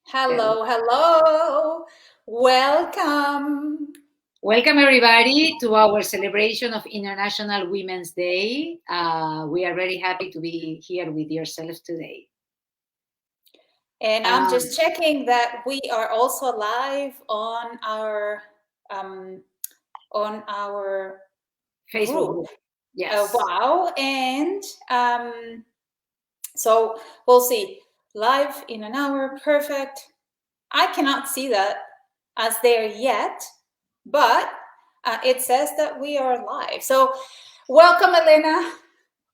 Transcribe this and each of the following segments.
Hello, hello. Welcome. Welcome, everybody, to our celebration of International Women's Day. We are very happy to be here with yourselves today. And I'm Um, just checking that we are also live um, on our Facebook group. group. Yes. Wow. And so we'll see. Live in an hour. Perfect. I cannot see that as there yet, but it says that we are live. So welcome, Elena.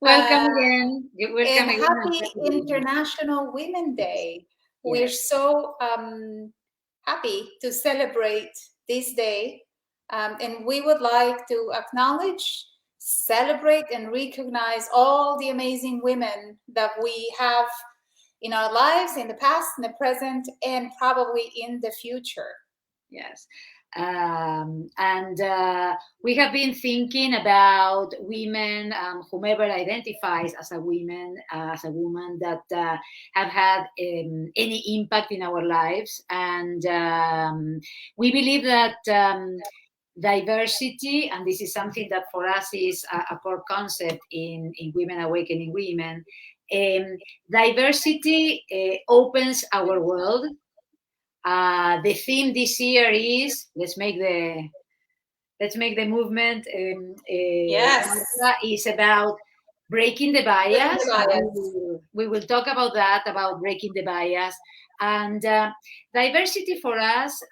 Welcome Uh, again. Welcome And again. And happy happy to be here. International Women Day. We're Yes. so happy to celebrate this day. And we would like to acknowledge, celebrate, and recognize all the amazing women that we have in our lives, in the past, in the present, and probably in the future. Yes. And we have been thinking about women, whomever identifies as a woman, that have had any impact in our lives. And we believe that diversity, and this is something that for us is a core concept in Women Awakening Women, diversity opens our world. The theme this year is let's make the movement. Yes, Martha, is about breaking the breaking the bias. bias. We will talk about that, about breaking the bias. And diversity for us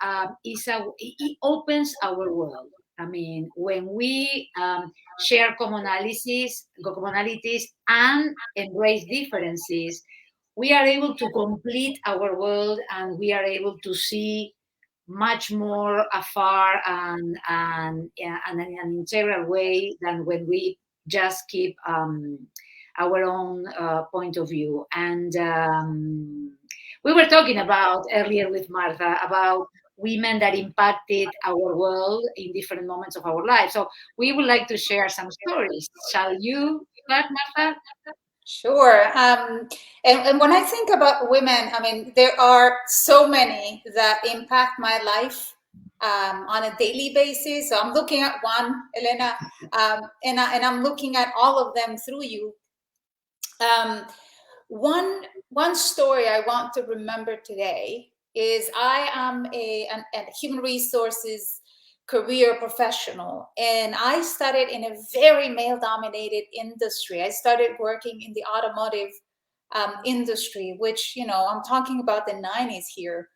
it opens our world. I mean, when we share commonalities and embrace differences, we are able to complete our world, and we are able to see much more afar and in an integral way than when we just keep our own point of view. And we were talking about earlier with Martha about women that impacted our world in different moments of our life. So we would like to share some stories. Shall you start, Martha? Sure. And when I think about women, I mean, there are so many that impact my life on a daily basis. So I'm looking at one, Elena, and I'm looking at all of them through you. Um, one story I want to remember today is I am a human resources career professional, and I started in a very male dominated industry. I started working in the automotive industry, which, I'm talking about the 90s here.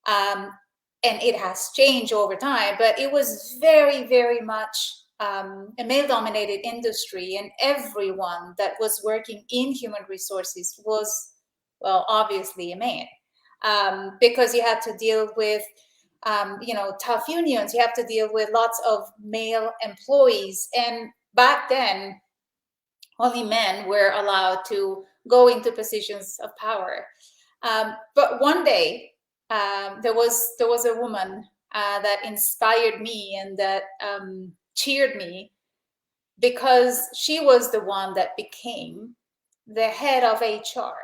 um, and it has changed over time, but it was very, very much a male dominated industry, and everyone that was working in human resources was, well, obviously a man, because you had to deal with tough unions, you have to deal with lots of male employees, and back then only men were allowed to go into positions of power. But one day, there was a woman that inspired me and that cheered me, because she was the one that became the head of HR,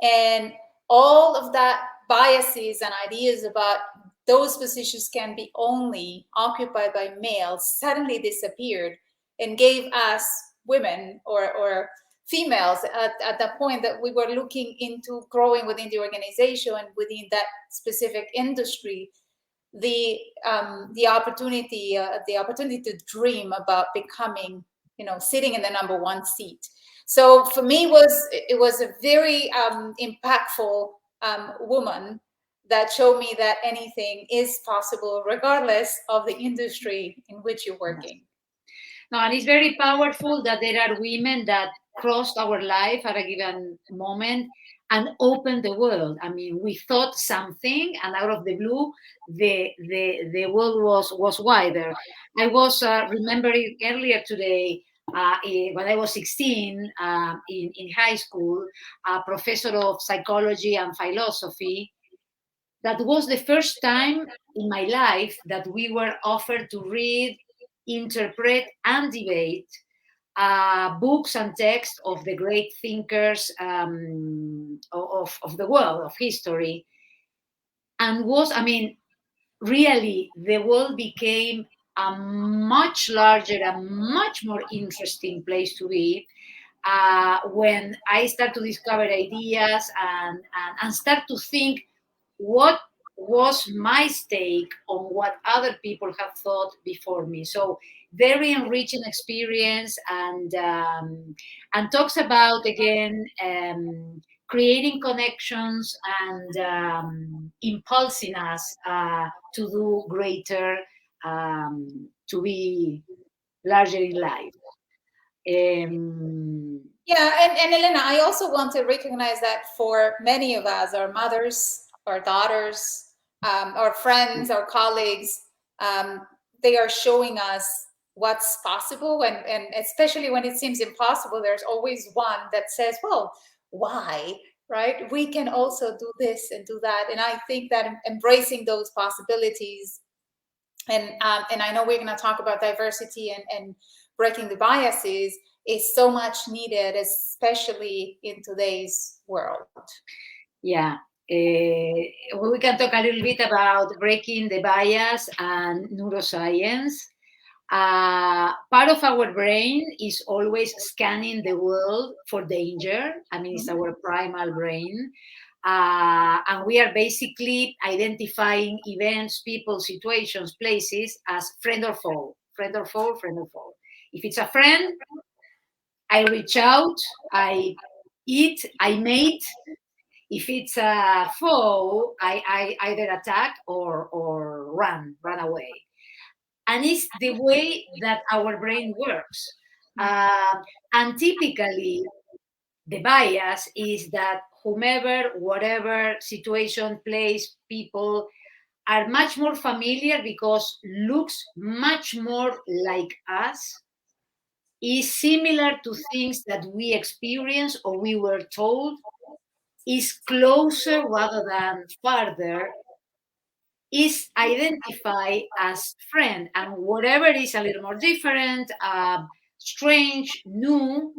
and all of that biases and ideas about those positions can be only occupied by males suddenly disappeared, and gave us women or females at the point that we were looking into growing within the organization and within that specific industry, the opportunity to dream about becoming, sitting in the number one seat. So for me, it was a very impactful woman that showed me that anything is possible regardless of the industry in which you're working. No, and it's very powerful that there are women that crossed our life at a given moment and opened the world. I mean, we thought something, and out of the blue, the world was wider. I was remembering earlier today. When I was 16 in high school, a professor of psychology and philosophy, that was the first time in my life that we were offered to read, interpret, and debate books and texts of the great thinkers of the world, of history, and was, I mean, really, the world became a much larger and much more interesting place to be when I start to discover ideas and start to think what was my stake on what other people have thought before me. So very enriching experience, and talks about again creating connections and impulsing us to do greater, to be larger in life. Um, Yeah, and Elena, I also want to recognize that for many of us, our mothers, our daughters, our friends, our colleagues, um, they are showing us what's possible. And especially when it seems impossible, there's always one that says, well, why? Right? We can also do this and do that. And I think that embracing those possibilities, and I know we're going to talk about diversity and breaking the biases, is so much needed, especially in today's world. Yeah. We can talk a little bit about breaking the bias and neuroscience. Part of our brain is always scanning the world for danger. I mean, it's our primal brain. And we are basically identifying events, people, situations, places as friend or foe, friend or foe, friend or foe. If it's a friend, I reach out, I eat, I mate. If it's a foe, I either attack or run away. And it's the way that our brain works. And typically, the bias is that whomever, whatever situation, place, people are much more familiar because looks much more like us, is similar to things that we experience or we were told, is closer rather than farther, is identified as friend, and whatever is a little more different, strange, new,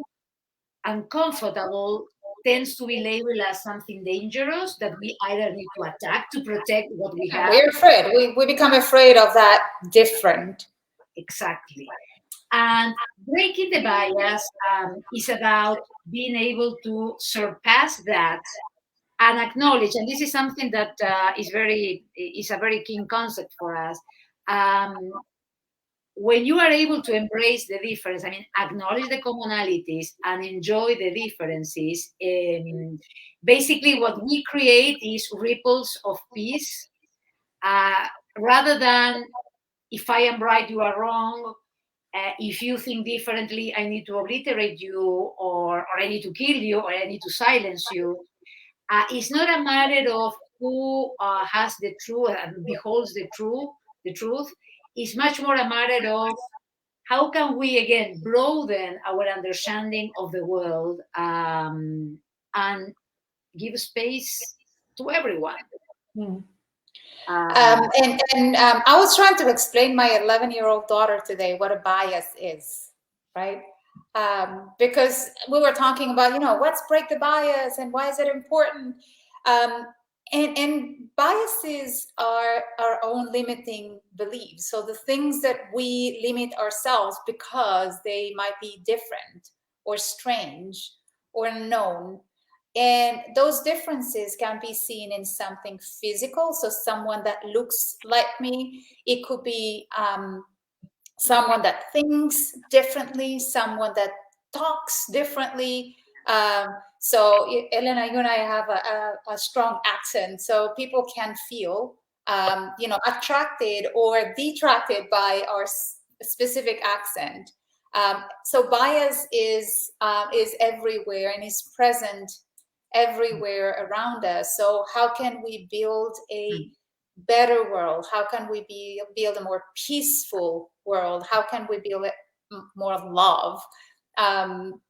uncomfortable tends to be labeled as something dangerous that we either need to attack to protect what we Yeah, have. we're afraid. We become afraid of that different. Exactly. And breaking the bias is about being able to surpass that and acknowledge, and this is something that is a very keen concept for us. um, when you are able to embrace the difference, I mean, acknowledge the commonalities and enjoy the differences, basically what we create is ripples of peace, uh, rather than if I am right, you are wrong. If you think differently, I need to obliterate you, or I need to kill you, or I need to silence you. It's not a matter of who has the truth and beholds the truth. It's much more a matter of how can we again broaden our understanding of the world, and give space to everyone. Hmm. Um, I was trying to explain my 11-year-old daughter today what a bias is, right? Because we were talking about, let's break the bias and why is it important? Um, and biases are our own limiting beliefs. So the things that we limit ourselves because they might be different or strange or unknown, and those differences can be seen in something physical. So someone that looks like me, it could be someone that thinks differently, someone that talks differently. So Elena, you and I have a strong accent, so people can feel, attracted or detracted by our specific accent. So bias is everywhere and is present everywhere around us. So how can we build a better world? How can we build a more peaceful world? How can we build more love? Um,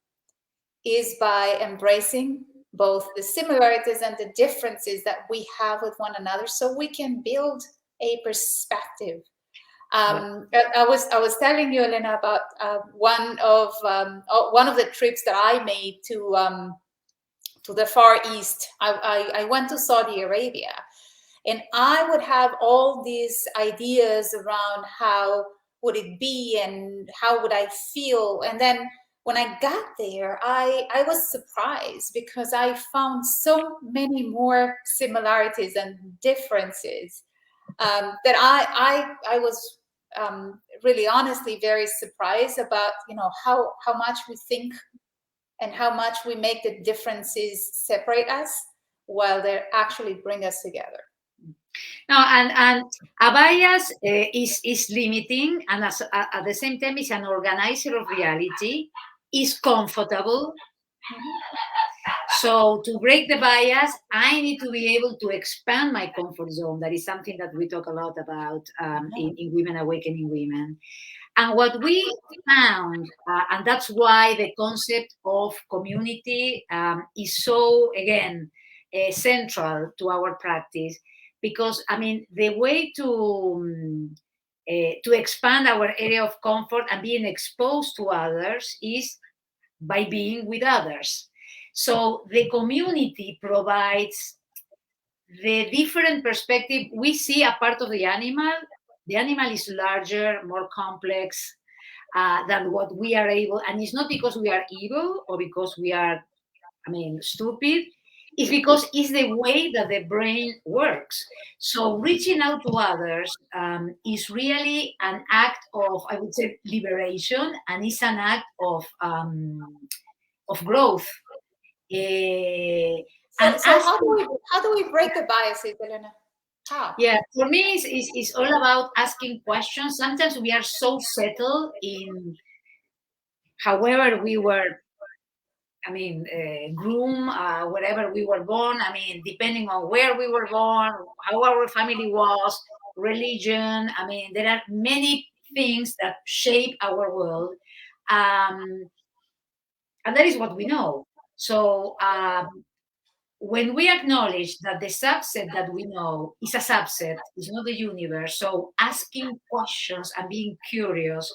is by embracing both the similarities and the differences that we have with one another, so we can build a perspective. Yeah. I was telling you, Elena, about one of the trips that I made to the Far East. I went to Saudi Arabia, and I would have all these ideas around how would it be and how would I feel. And then when I got there, I was surprised because I found so many more similarities and differences, that I was, really honestly very surprised about, how much we think and how much we make the differences separate us while they actually bring us together. No, and a bias is limiting, and at the same time, is an organizer of reality. Is comfortable. Mhm. So to break the bias, I need to be able to expand my comfort zone. That is something that we talk a lot about in Women Awakening Women. And what we found, and that's why the concept of community is so, again, central to our practice, because I mean, the way to expand our area of comfort and being exposed to others is by being with others. So the community provides the different perspective. We see a part of the animal. The animal is larger, more complex than what we are able. And it's not because we are evil or because we are, I mean, stupid. It's because it's the way that the brain works. So reaching out to others is really an act of, I would say, liberation, and it's an act of growth. So, And so as how do we break the biases, Elena? How? Yeah, for me, it's all about asking questions. Sometimes we are so settled in however we were, I mean, groom, wherever we were born. I mean, depending on where we were born, how our family was, religion. I mean, there are many things that shape our world. Um, and that is what we know. So when we acknowledge that the subset that we know is a subset, is not the universe, so asking questions and being curious,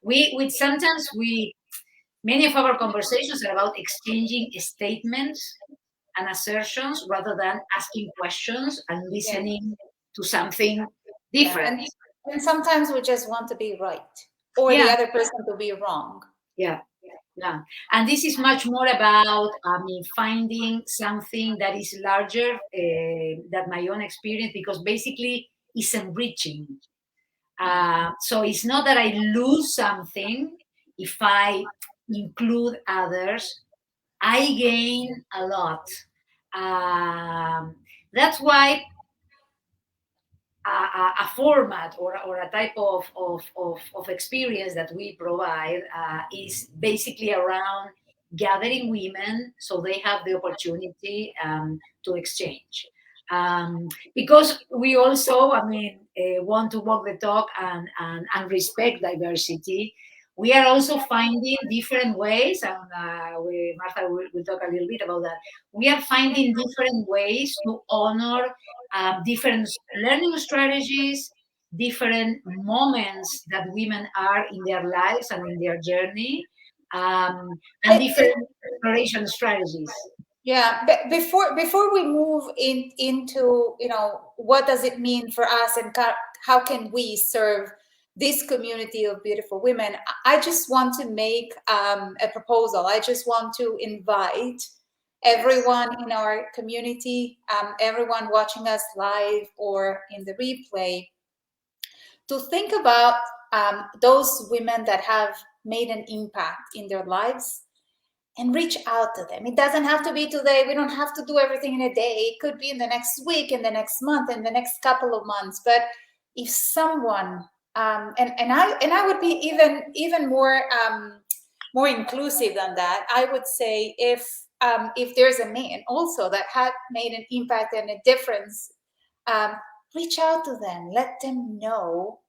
we sometimes we many of our conversations are about exchanging statements and assertions rather than asking questions and Yeah, listening to something yeah, different. and sometimes we just want to be right, or the Yeah, other person to be wrong. yeah. Yeah, and this is much more about, I mean, finding something that is larger than my own experience, because basically it's enriching. So it's not that I lose something if I include others. I gain a lot. Um, that's why a format or a type of experience that we provide is basically around gathering women so they have the opportunity to exchange. Because we also, I mean, want to walk the talk and respect diversity. We are also finding different ways, and Martha will talk a little bit about that. We are finding different ways to honor different learning strategies, different moments that women are in their lives and in their journey, and It, different exploration strategies. Yeah, but before we move into, what does it mean for us, and how can we serve this community of beautiful women, I just want to make a proposal. I just want to invite Yes. everyone in our community, everyone watching us live or in the replay, to think about those women that have made an impact in their lives, and reach out to them. It doesn't have to be today. We don't have to do everything in a day. It could be in the next week, in the next month, in the next couple of months. But if someone, and I would be even more inclusive than that. I would say, if there's a man also that had made an impact and a difference, um, reach out to them. Let them know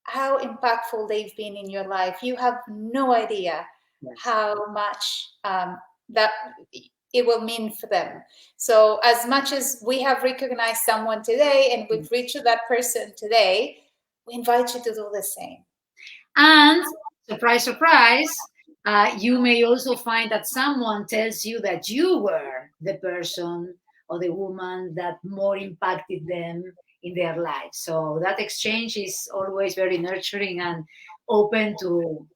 how impactful they've been in your life. You have no idea Yes. how much that it will mean for them. So, as much as we have recognized someone today and we've reached that person today, we invite you to do the same. And surprise, surprise, you may also find that someone tells you that you were the person or the woman that more impacted them in their life. So that exchange is always very nurturing and open to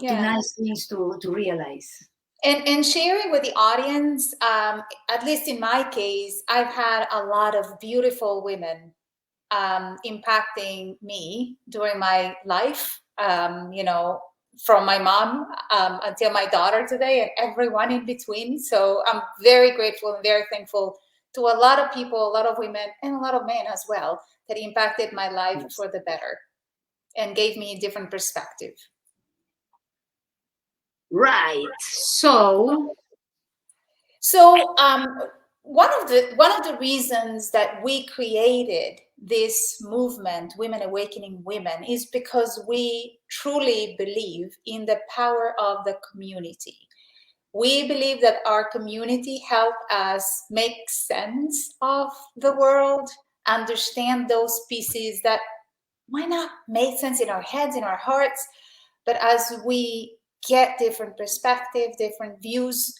Yeah. nice things to realize. And sharing with the audience, at least in my case, I've had a lot of beautiful women impacting me during my life. From my mom until my daughter today, and everyone in between. So I'm very grateful and very thankful to a lot of people, a lot of women, and a lot of men as well that impacted my life Yes. for the better and gave me a different perspective. Right. So, So one of the reasons that we created this movement, Women Awakening Women, is because we truly believe in the power of the community. We believe that our community help us make sense of the world, understand those pieces that might not make sense in our heads, in our hearts, but as we get different perspective, different views,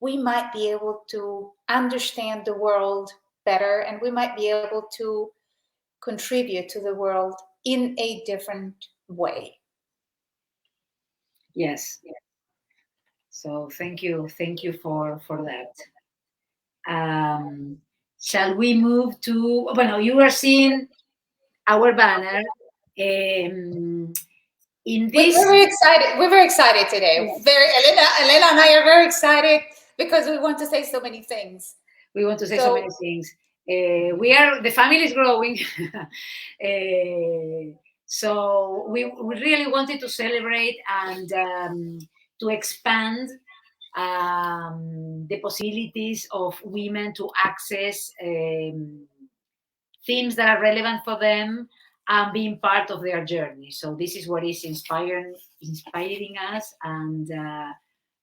we might be able to understand the world better, and we might be able to contribute to the world in a different way. yes. So thank you for that. Um, shall we move to? Well, you are seeing our banner. In We're this, very excited. We're very excited today. yes, Very, Elena and I are very excited because we want to say so many things. we want to say so So many things. We are the family is growing, so we really wanted to celebrate and to expand the possibilities of women to access themes that are relevant for them and being part of their journey. So this is what is inspiring us, and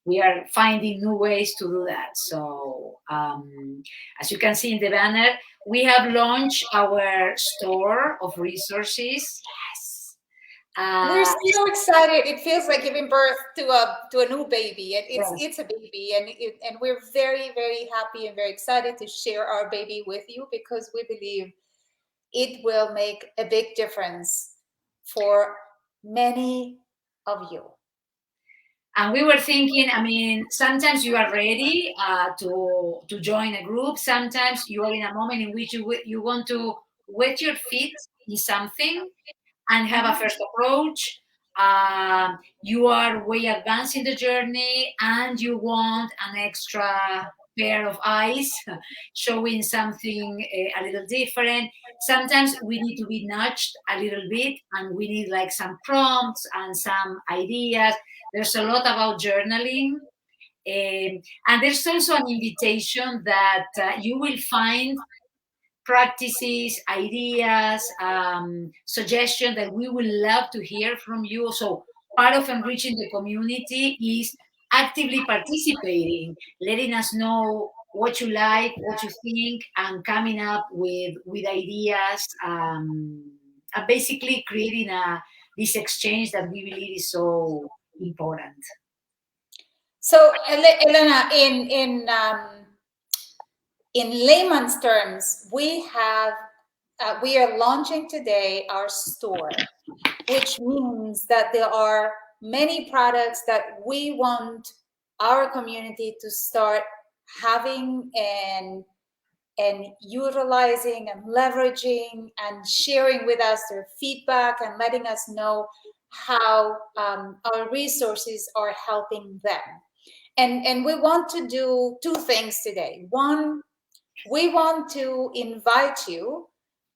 we are finding new ways to do that. So as you can see in the banner, we have launched our store of resources. Yes. we're Uh, so excited. It feels like giving birth to a new baby, and it's yes. it's a baby, and we're very very happy and very excited to share our baby with you because we believe it will make a big difference for many of you. And we were thinking, I mean, sometimes you are ready to join a group. Sometimes you are in a moment in which you want to wet your feet in something and have a first approach. You are way advanced in the journey and you want an extra pair of eyes showing something a little different. Sometimes we need to be nudged a little bit and we need like some prompts and some ideas. There's a lot about journaling. And there's also an invitation that you will find practices, ideas, suggestions that we would love to hear from you. So part of enriching the community is actively participating, letting us know what you like, what you think, and coming up with ideas, and basically creating this exchange that we believe is so important. So, Elena, in layman's terms, we are launching today our store, which means that there are many products that we want our community to start having and utilizing and leveraging and sharing with us their feedback and letting us know how our resources are helping them. And we want to do two things today. One, we want to invite you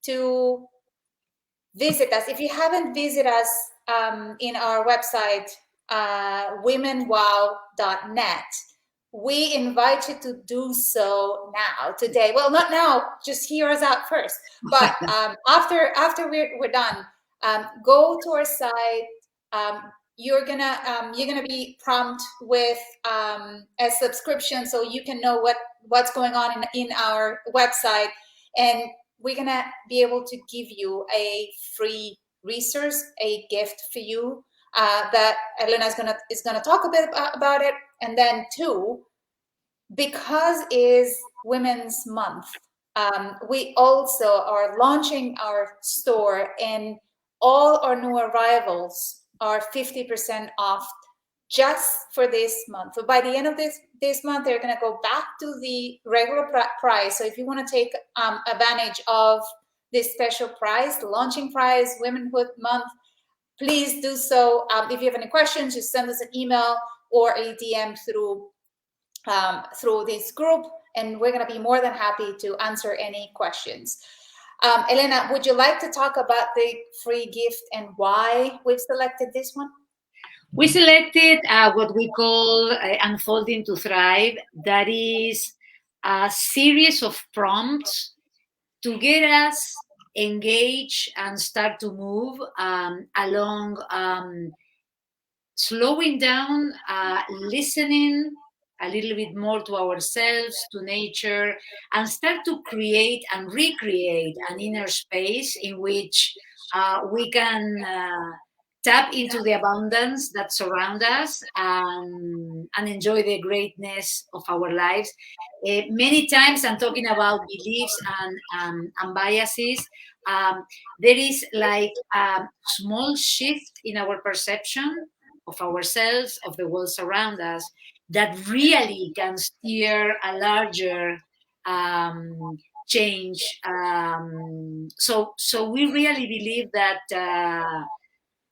to visit us. If you haven't visited us in our website, womenwow.net, we invite you to do so now, today. Well, not now, just hear us out first. But after we're done, go to our site. You're gonna be prompted with a subscription, so you can know what's going on in our website, and we're gonna be able to give you a free resource, a gift for you that Elena is gonna talk a bit about it. And then two, because is Women's Month, we also are launching our store, and all our new arrivals are 50% off just for this month. So by the end of this month, they're going to go back to the regular price. So if you want to take advantage of this special price, the launching price, Womanhood Month, please do so. If you have any questions, just send us an email or a DM through this group, and we're going to be more than happy to answer any questions. Elena, would you like to talk about the free gift and why we've selected this one? We selected what we call Unfolding to Thrive. That is a series of prompts to get us engaged and start to move along slowing down, listening a little bit more to ourselves, to nature, and start to create and recreate an inner space in which we can tap into the abundance that surround us and enjoy the greatness of our lives. Many times I'm talking about beliefs and biases. There is like a small shift in our perception of ourselves, of the world around us, that really can steer a larger change. So we really believe that,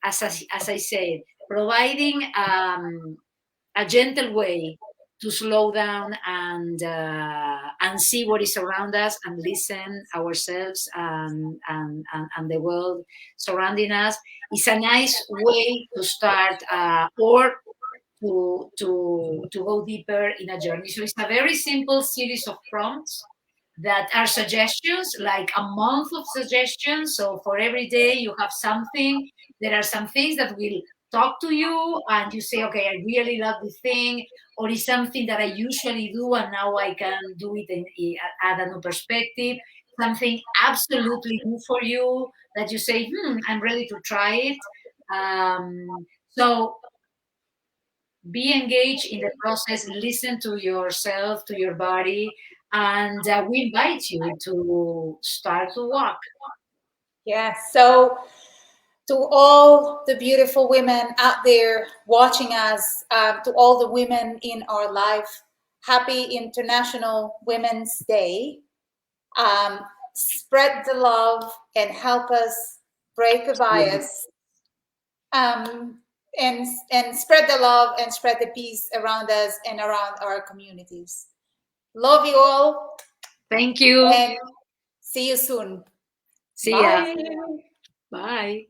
as I said, providing a gentle way to slow down and see what is around us and listen ourselves and the world surrounding us is a nice way to start or to go deeper in a journey. So it's a very simple series of prompts that are suggestions, like a month of suggestions. So for every day you have something. There are some things that will talk to you and you say, okay, I really love this thing, or it's something that I usually do and now I can do it at a new perspective. Something absolutely new for you that you say, I'm ready to try it. So be engaged in the process, listen to yourself, to your body, and we invite you to start to walk. Yes. So to all the beautiful women out there watching us, to all the women in our life, happy International Women's Day. Spread the love and help us break the bias, and spread the love and spread the peace around us and around our communities. Love you all. Thank you. And see you soon. See ya. Bye. Bye.